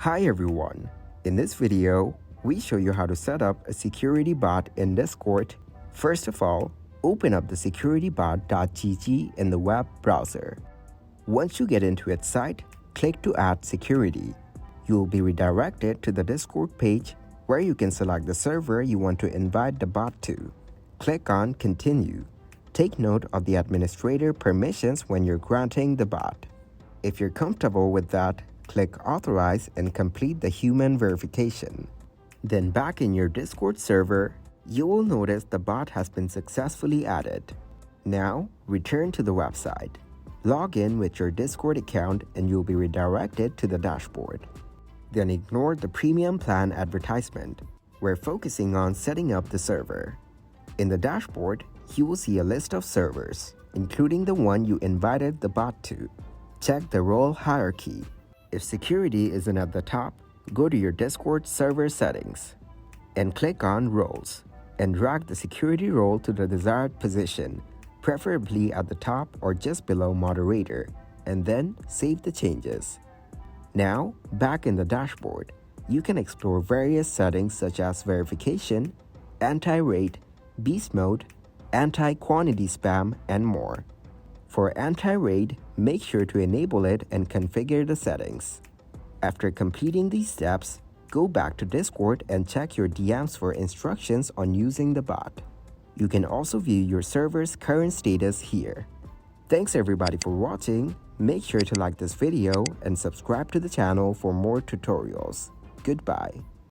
Hi everyone! In this video, we show you how to set up a security bot in Discord. First of all, open up the securitybot.gg in the web browser. Once you get into its site, click to add security. You will be redirected to the Discord page where you can select the server you want to invite the bot to. Click on Continue. Take note of the administrator permissions when you're granting the bot. If you're comfortable with that, click Authorize and complete the human verification. Then back in your Discord server, you will notice the bot has been successfully added. Now, return to the website. Log in with your Discord account and you'll be redirected to the dashboard. Then ignore the premium plan advertisement. We're focusing on setting up the server. In the dashboard, you will see a list of servers, including the one you invited the bot to. Check the role hierarchy. If security isn't at the top, go to your Discord server settings and click on Roles and drag the security role to the desired position, preferably at the top or just below moderator, and then save the changes. Now, back in the dashboard, you can explore various settings such as verification, anti-raid, beast mode, anti-quantity spam, and more. For anti-raid, make sure to enable it and configure the settings. After completing these steps, go back to Discord and check your DMs for instructions on using the bot. You can also view your server's current status here. Thanks everybody for watching. Make sure to like this video and subscribe to the channel for more tutorials. Goodbye.